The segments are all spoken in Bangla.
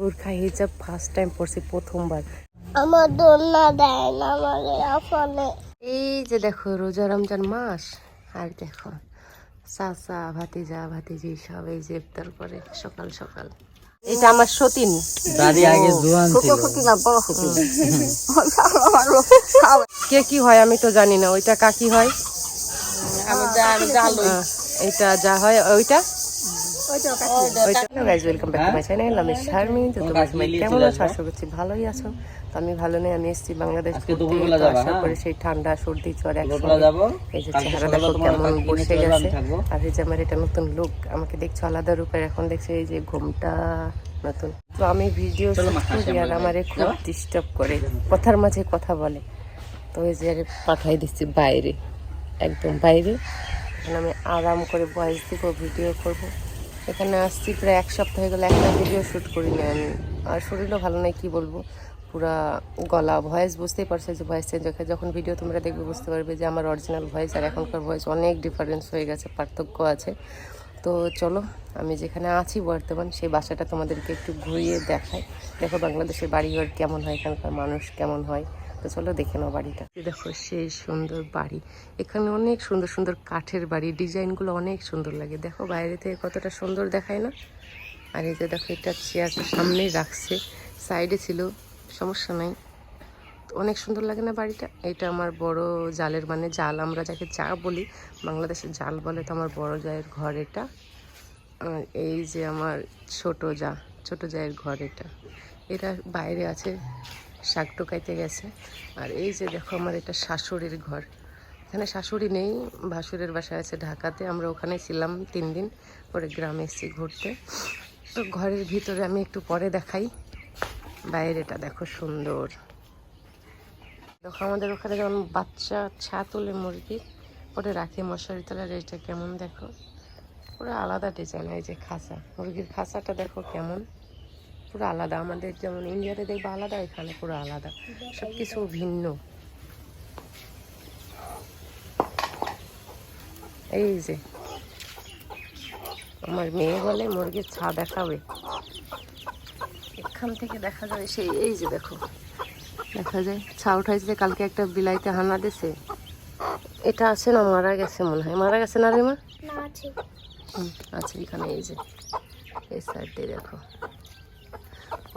বোরখা হিজাব ফার্স্ট টাইম পরছি, প্রথমবার। আমার দোলনা দেয় না আমাকে আফলে। এই যে দেখো রোজা রমজান মাস, আর দেখো চাচা ভাতিজা ভাতিজি সব এই যে ইফতার করে সকাল সকাল। এটা আমার সতীন দাদি আগে জোয়ান ছিল। কে কি হয় আমি তো জানি না। ওইটা কাকি হয়, এটা যা হয় ওইটা। কেমন আছো? আশা করছি ভালোই আছো। তো আমি ভালো নেই, আমি এসেছি বাংলাদেশ ঘুরতে। আশা করি সেই ঠান্ডা সর্দি জ্বর একসঙ্গে। এই যে চেহারা দেখো কেমন বসে গেছে। আর এই যে আমার এটা নতুন লুক, আমাকে দেখছো আলাদা রূপের। এখন দেখছো এই যে ঘুমটা নতুন। তো আমি ভিডিও শুট করি আর আমারে খুব ডিস্টার্ব করে, কথার মাঝে কথা বলে। তো এই যে পাঠাই দিচ্ছি বাইরে, একদম বাইরে। এখন আমি আরাম করে ভয়েস দিব, ভিডিও করব। এখানে আসছি প্রায় এক সপ্তাহ হয়ে গেলো, একটা ভিডিও শ্যুট করিনি আমি। আর শরীরও ভালো নাই, কি বলবো, পুরা গলা ভয়েস বুঝতেই পারছো যে ভয়েস চেঞ্জ হয়ে। যখন ভিডিও তোমরা দেখবে বুঝতে পারবে যে আমার অরিজিনাল ভয়েস আর এখনকার ভয়েস অনেক ডিফারেন্স হয়ে গেছে, পার্থক্য আছে। তো চলো আমি যেখানে আছি বর্তমান সেই বাসাটা তোমাদেরকে একটু ঘুরিয়ে দেখাই। দেখো বাংলাদেশের বাড়িঘর কেমন হয়, এখানকার মানুষ কেমন হয়। তো চলো দেখে নাও বাড়িটা। দেখো সেই সুন্দর বাড়ি, এখানে অনেক সুন্দর সুন্দর কাঠের বাড়ি, ডিজাইনগুলো অনেক সুন্দর লাগে। দেখো বাইরে থেকে কতটা সুন্দর দেখায় না। আর এই যে দেখো এটা চেয়ারটা সামনেই রাখছে, সাইডে ছিল, সমস্যা নাই। অনেক সুন্দর লাগে না বাড়িটা। এটা আমার বড় জালের, মানে জাল আমরা যাকে চা বলি, বাংলাদেশের জাল বলে। তো আমার বড় জায়ের ঘর এটা। আর এই যে আমার ছোট জায়ের ঘর এটা। এটা বাইরে আছে, শাক টোকাইতে গেছে। আর এই যে দেখো আমার এটা শাশুড়ির ঘর। এখানে শাশুড়ি নেই, ভাসুরের বাসায় আছে ঢাকাতে। আমরা ওখানে ছিলাম 3 দিন, পরে গ্রামে এসেছি ঘুরতে। তো ঘরের ভিতরে আমি একটু পরে দেখাই। বাইরেটা দেখো সুন্দর। দেখো আমাদের ওখানে যেমন বাচ্চা ছা তোলে মুরগির, পরে রাখে মশারি তলার, এটা কেমন দেখো পুরো আলাদা ডিজাইন। এই যে খাঁচা, মুরগির খাঁচাটা দেখো কেমন পুরো আলাদা। আমাদের যেমন ইন্ডিয়াতে দেখবো আলাদা, এখানে পুরো আলাদা, সব কিছু ভিন্ন। এই যে আমার মেয়ে বলে মুরগির ছা দেখাবে, এখান থেকে দেখা যায় সেই। এই যে দেখো দেখা যায় ছা উঠাইছে। কালকে একটা বিলাইতে হানা দিছে, এটা আছে না মারা গেছে মনে হয়, মারা গেছে না রে মা? আছে এখানে। এই যে এই সাইড দিয়ে দেখো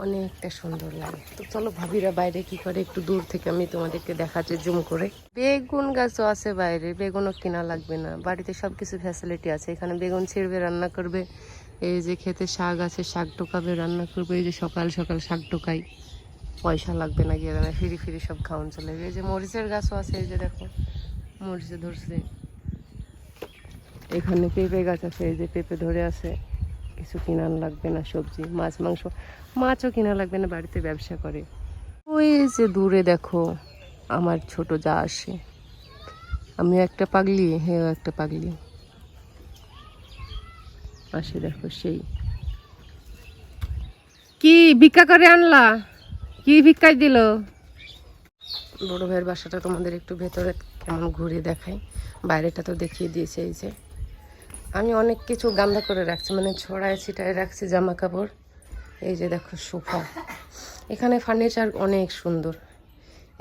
অনেকটা সুন্দর লাগে। তো চলো ভাবিরা বাইরে কি করে একটু দূর থেকে আমি তোমাদেরকে দেখাচ্ছি জুম করে। বেগুন গাছও আছে বাইরে, বেগুনও কিনা লাগবে না, বাড়িতে সব কিছু ফ্যাসিলিটি আছে। এখানে বেগুন ছিঁড়বে, রান্না করবে। এই যে খেতে শাক আছে, শাক টোকাবে, রান্না করবে। এই যে সকাল সকাল শাক টোকাই, পয়সা লাগবে না, গিয়ে রান্না ফিরি ফিরি সব খাওয়ান চলে। এই যে মরিচের গাছও আছে, এই যে দেখো মরিচে ধরছে। এখানে পেঁপে গাছ আছে, এই যে পেঁপে ধরে আছে। কিছু কিনান লাগবে না, সবজি মাছ মাংস, মাছও কিনা লাগবে না, বাড়িতে ব্যবসা করে। ওই যে দূরে দেখো আমার ছোট যা আসে, আমি একটা পাগলি, হেও একটা পাগলি। পাশে দেখো সেই কি ভিক্ষা করে আনলা, কি ভিক্ষাই দিল। বড় ভাইয়ের বাসাটা তোমাদের একটু ভেতরে কেমন ঘুরে দেখাই। বাইরেটা তো দেখিয়ে দিয়েছে। এই যে আমি অনেক কিছু গান্দা করে রাখছি, মানে ছড়ায় ছিটায় রাখছি জামা কাপড়। এই যে দেখো সোফা, এখানে ফার্নিচার অনেক সুন্দর।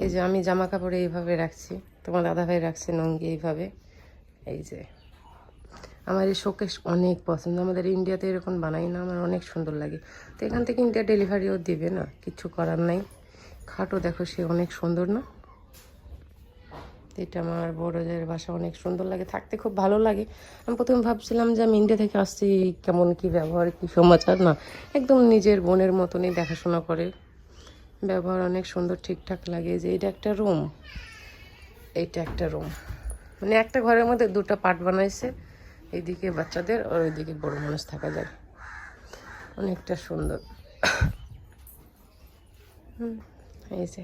এই যে আমি জামা কাপড় এইভাবে রাখছি, তোমার দাদাভাই রাখছে নঙ্গি এইভাবে। এই যে আমার এই শোকেস অনেক পছন্দ, আমাদের ইন্ডিয়াতে এরকম বানাই না, আমার অনেক সুন্দর লাগে। তো এখান থেকে ইন্ডিয়া ডেলিভারিও দিবে না, কিছু করার নাই। খাটও দেখো সে অনেক সুন্দর না। এটা আমার বড়দের বাসা, অনেক সুন্দর লাগে, থাকতে খুব ভালো লাগে। আমি প্রথমে ভাবছিলাম যে আমি ইন্ডিয়া থেকে আসছি, কেমন কি ব্যবহার কি সমাচার, না একদম নিজের বোনের মতনই দেখাশোনা করে, ব্যবহার অনেক সুন্দর, ঠিকঠাক লাগে। যে এটা একটা রুম, এইটা একটা রুম, মানে একটা ঘরের মধ্যে 2টা পার্ট বানাইছে, এইদিকে বাচ্চাদের আর ওইদিকে বড় মানুষ থাকা যায়, অনেকটা সুন্দর। এই যে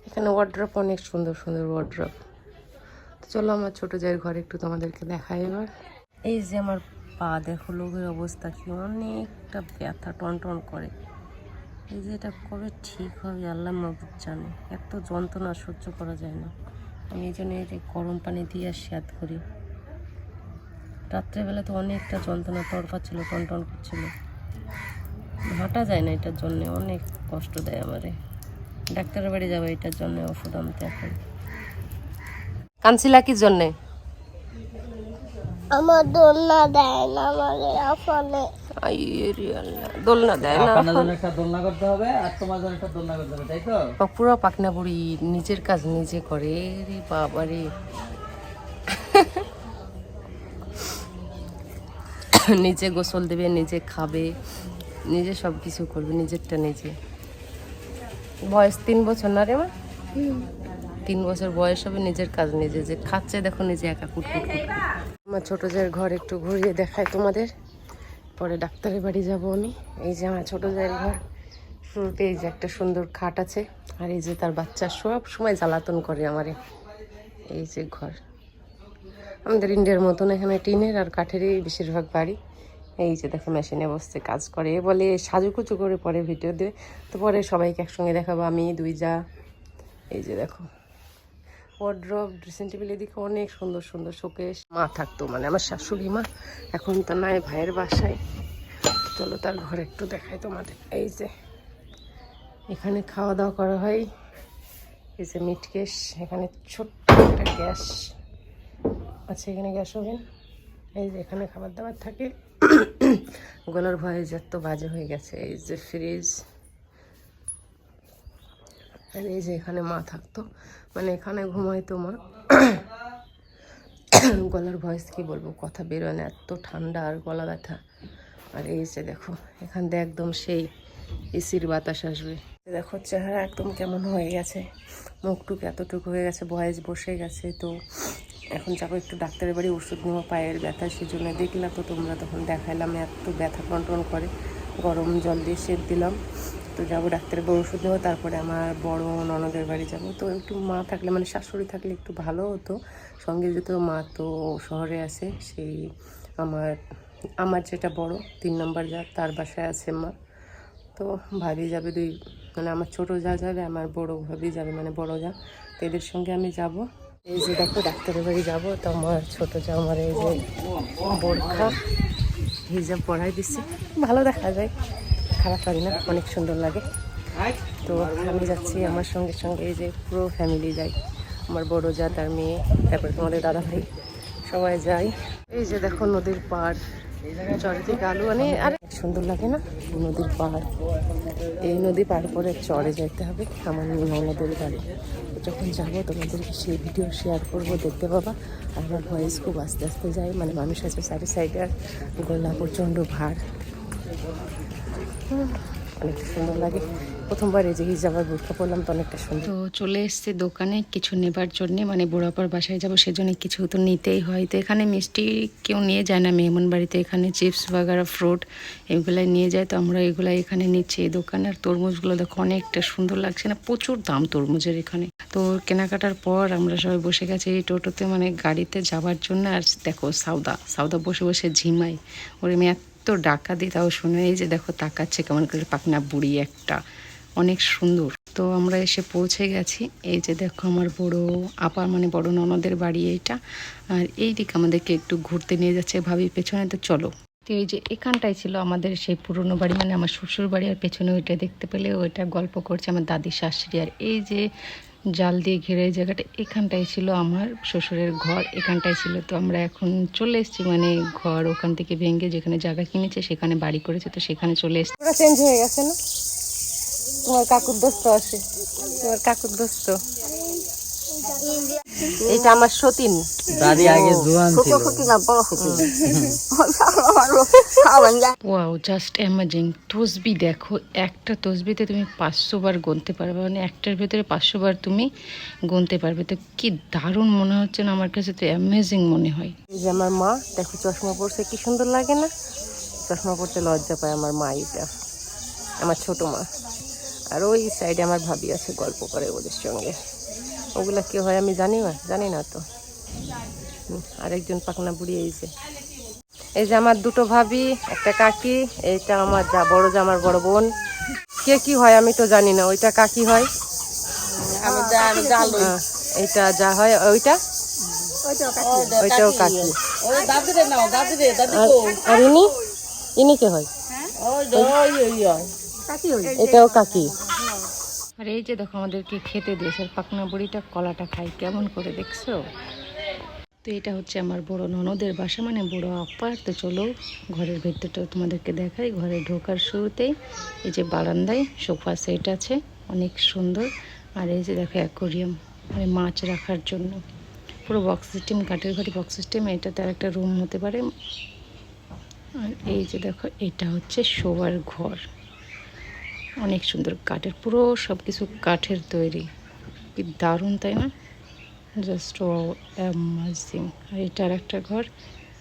এখানে ওয়ার্ড্রপ, অনেক সুন্দর সুন্দর ওয়ার্ড্রপ। তো চলো আমার ছোটো জায়ের ঘরে একটু তোমাদেরকে দেখাই এবার। এই যে আমার পা দেখো, লোকের অবস্থা কি, অনেকটা ব্যথা, টন করে। এই যে এটা কবে ঠিক হবে আল্লাহ মাবুদ জানে, এত যন্ত্রণা সহ্য করা যায় না। আমি এই জন্য এই যে গরম পানি দিয়ে স্যাদ করি। রাত্রেবেলা তো অনেকটা যন্ত্রণা, তড়পাচ্ছিল, টন করছিল। হাঁটা যায় না, এটার জন্য অনেক কষ্ট দেয় আমারে। ডাক্তারের বাড়ি যাবে এটার জন্য ওষুধ আনতে। এখন কানছিলা কি জন্যে? আমার দোলনা দেয় না আমাকে আফনে। দোলনা দেয় না, আপনার জন্য একটা দোলনা করতে হবে আর তোমার জন্য একটা দোলনা করতে হবে, তাই তো? পুরো পাকনা বুড়ি নিজের কাজ নিজে করে রে বাবা রে। নিজে গোসল দেবে, নিজে খাবে, নিজে সব কিছু করবে, নিজেরটা নিজে। বয়স 3 বছর না রে মা? 3 বছর বয়স হবে, নিজের কাজ নিজে, যে খাচ্ছে দেখো নিজে একা কুটকুট কুট। আমার ছোট জায়ের ঘর একটু ঘুরিয়ে দেখায় তোমাদের, পরে ডাক্তারের বাড়ি যাব আমি। এই যে আমার ছোট জায়ের ঘর, শুরুতে এই যে একটা সুন্দর খাট আছে, আর এই যে তার বাচ্চা সব সময় জ্বালাতন করে আমারে। এই যে ঘর আমাদের ইন্ডিয়ার মতন, এখানে টিনের আর কাঠেরই বেশিরভাগ বাড়ি। এই যে দেখো মেশিনে বসতে কাজ করে, বলে সাজুকুচু করে পরে ভিডিও দেবে, তো পরে সবাইকে একসঙ্গে দেখাবো, আমি 2 যা। এই যে দেখো ওয়ার্ড্রপ, ড্রেসিং টেবিল, এদিকে অনেক সুন্দর সুন্দর শোকেস। মা থাকতো, মানে আমার শাশুড়ি মা, এখন তো নাই, ভাইয়ের বাসায়। চলো তার ঘরে একটু দেখাই তোমাদের। এই যে এখানে খাওয়া দাওয়া করা হয়, এই যে মিট কেস, এখানে ছোট্ট একটা গ্যাস আছে, এখানে গ্যাস ওভেন। এই যে এখানে খাবার দাবার থাকে। গলার ভয়ে যত বাজে হয়ে গেছে। এই যে ফ্রিজ, আর এই যে এখানে মা থাকতো, মানে এখানে ঘুমাইতো মা। গলার ভয়েস কি বলবো, কথা বেরোয় না, এত ঠান্ডা আর গলা ব্যথা। আর এই যে দেখো এখান থেকে একদম সেই এসির বাতাস আসবে। দেখো চেহারা একদম কেমন হয়ে গেছে, মুখটুক এতটুকু হয়ে গেছে, ভয়েস বসে গেছে। তো এখন যাবো একটু ডাক্তারের বাড়ি, ওষুধ নেওয়া পায়ের ব্যথা, সেজন্য দেখলাম তো তোমরা, তখন দেখাইলাম এত ব্যথা কন্ট্রোল করে, গরম জল দিয়ে সেঁক দিলাম। তো যাবো ডাক্তারের বাড়ি ওষুধ নেবো, তারপরে আমার বড় ননদের বাড়ি যাব। তো একটু মা থাকলে, মানে শাশুড়ি থাকলে একটু ভালো হতো, সঙ্গে যেত। মা তো শহরে আছে, সেই আমার যেটা বড় 3 নম্বর যা, তার বাসায় আছে মা। তো ভাবি যাবে 2, মানে আমার ছোটো যা যাবে, আমার বড় ভাবি যাবে, মানে বড় যা, তো এদের সঙ্গে আমি যাব। এই যে দেখো ডাক্তারের বাড়ি যাবো, তো আমার ছোটো যা আমার এই যে বোরখা হিজাব পরাই দিচ্ছে, ভালো দেখা যায়, খারাপ লাগে না, অনেক সুন্দর লাগে। তো আমি যাচ্ছি, আমার সঙ্গে সঙ্গে এই যে পুরো ফ্যামিলি যাই, আমার বড় যা, তার মেয়ে, তারপরে তোমাদের দাদা ভাই, সবাই যাই। এই যে দেখো নদীর পাড়, চরে থেকে আলু আনে, আর সুন্দর লাগে না নদীর পাড়। এই নদী পার করে চরে যেতে হবে আমার ননদের বাড়ি। যখন যাবো তোমাদেরকে সেই ভিডিও শেয়ার করবো, দেখতে পাবা। আর আমার ভয়েস খুব আস্তে আস্তে যায়, মানে মানুষ আছে সাইডে, আর গলা প্রচণ্ড ভার, অনেকটা সুন্দর লাগে। প্রথমবার এই যে হিজাবার বোরখা পরলাম, তো অনেকটা সুন্দর। তো চলে এসছে দোকানে কিছু নেবার জন্যে, মানে বুড়াপার বাসায় যাবো, সেজন্য কিছু তো নিতেই হয়। তো এখানে মিষ্টি কেউ নিয়ে যায় না মেহমান বাড়িতে, এখানে চিপস বাগারা ফ্রুট এগুলাই নিয়ে যায়। তো আমরা এগুলাই এখানে নিচ্ছি এই দোকানে। আর তরমুজগুলো দেখো অনেকটা সুন্দর লাগছে না, প্রচুর দাম তরমুজের এখানে। তো কেনাকাটার পর আমরা সবাই বসে গেছি এই টোটোতে, মানে গাড়িতে যাওয়ার জন্য। আর দেখো সাউদা বসে বসে ঝিমাই, ওর মেয়ে তো ডাকা দিই তাও শুনে। এই যে দেখো তাকাচ্ছে কেমন করে, পাকনা বুড়ি একটা, অনেক সুন্দর। তো আমরা এসে পৌঁছে গেছি। এই যে দেখো আমার বড় আপা, মানে বড় ননদের বাড়ি এইটা। আর এই দিকে আমাদেরকে একটু ঘুরতে নিয়ে যাচ্ছে ভাবি পেছনে, তো চলো। তো এই যে এখানটাই ছিল আমাদের সেই পুরনো বাড়ি, মানে আমার শ্বশুর বাড়ি। আর পেছনে ওইটা দেখতে পেলে, ওইটা গল্প করছে আমার দাদি শাশুড়ি। আর এই যে জাল দিয়ে ঘিরে এই জায়গাটা, এখানটাই ছিল আমার শ্বশুরের ঘর, এখানটাই ছিল। তো আমরা এখন চলে এসেছি, মানে ঘর ওখান থেকে ভেঙে যেখানে জায়গা কিনেছে সেখানে বাড়ি করেছে, তো সেখানে চলে এসেছি। পুরো চেঞ্জ হয়ে গেছে না? তোমার কাকুর দোস্ত আছে, তোমার কাকুর দোস্ত, এটা আমার সতীন। দাদি আগে জোয়ান ছিল। Wow, just amazing. তসবি দেখো, একটা তসবিতে তুমি 500 বার গুনতে পারবে, মানে একটার ভেতরে 500 বার তুমি গুনতে পারবে। তো কি দারুণ মনে হচ্ছে না আমার কাছে, তো অ্যামেজিং মনে হয়। এই যে আমার মা দেখো চশমা পরছে, কি সুন্দর লাগে না? চশমা পরতে লজ্জা পায় আমার মা, এটা আমার ছোট মা। আর ওই সাইডে আমার ভাবি আছে, গল্প করে ওদের সঙ্গে। ওগুলা কি হয় আমি জানি না তো। আরেকজন পাকনা বুড়ি। এই যে আমার 2টো ভাবি, একটা কাকি, এইটা আমার যা বড় যা, আমার বড় বোন। কে কি হয় আমি তো জানি না, ওইটা কাকি হয়, এইটা যা হয়, ওইটাও কাকি। আর ইনি কে হয়? এটাও কাকি। আর এই যে দেখো আমাদেরকে খেতে দিয়েছে পাকনা বড়িটা, কলাটা খাই কেমন করে দেখছো। তো এটা হচ্ছে আমার বড় ননদের বাসা, মানে বড় আপার। তো চলো ঘরের ভেতরটা তোমাদেরকে দেখাই। ঘরে ঢোকার শুরুতেই এই যে বারান্দায় সোফা সেট আছে, অনেক সুন্দর। আর এই যে দেখো অ্যাকোরিয়াম, মানে মাছ রাখার জন্য পুরো বক্স সিস্টেম, কাঠের ঘরে বক্স সিস্টেম। এটাতে আর একটা রুম হতে পারে। আর এই যে দেখো এটা হচ্ছে শোয়ার ঘর, অনেক সুন্দর কাঠের, পুরো সব কিছু কাঠের তৈরি। কি দারুণ তাই না, জাস্ট অ্যামেজিং। আর এটার একটা ঘর,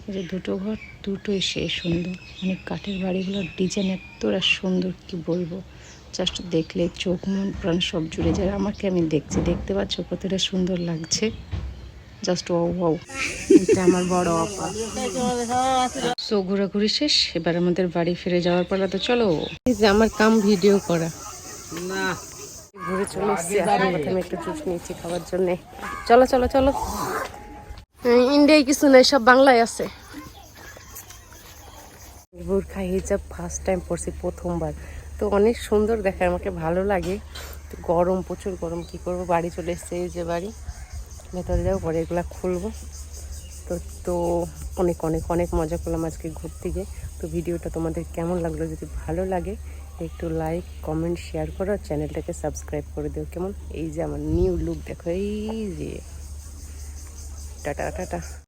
এই যে দুটো ঘর, দুটোই সে সুন্দর। অনেক কাঠের বাড়িগুলোর ডিজাইন এতটা সুন্দর কি বলবো, জাস্ট দেখলে চোখ মন প্রাণ সব জুড়ে যায়। আমাকে আমি দেখছি, দেখতে পাচ্ছ কতটা সুন্দর লাগছে, জাস্ট ওয়াও। এটা আমার বড় আপা। সো ঘোরাঘুরি শেষ, এবার আমাদের বাড়ি ফিরে যাওয়ার পালা। তো চলো, এই যে আমার কাম ভিডিও করা। ঘুরে চলে এসেছি, এখন প্রথমে একটু জুস নিয়েছি খাওয়ার জন্য। চলো চলো চলো, ইন্ডিয়ায় কিছু নেই, সব বাংলায় আছে। বোরখা হিজাব ফার্স্ট টাইম পরছি, প্রথমবার। তো অনেক সুন্দর দেখায়, আমাকে ভালো লাগে। তো গরম, প্রচুর গরম, কি করব। বাড়ি চলে এসছে, এই যে বাড়ি, ভেতরে যাবো, পরে এগুলো খুলবো। তো তো অনেক অনেক অনেক মজা করলাম আজকে ঘুরতে গিয়ে। তো ভিডিওটা তোমাদের কেমন লাগলো, যদি ভালো লাগে একটু লাইক কমেন্ট শেয়ার করো, চ্যানেলটাকে সাবস্ক্রাইব করে দিও। কেমন, এই যে আমার নিউ লুক দেখো, এই যে টাটা টাটা।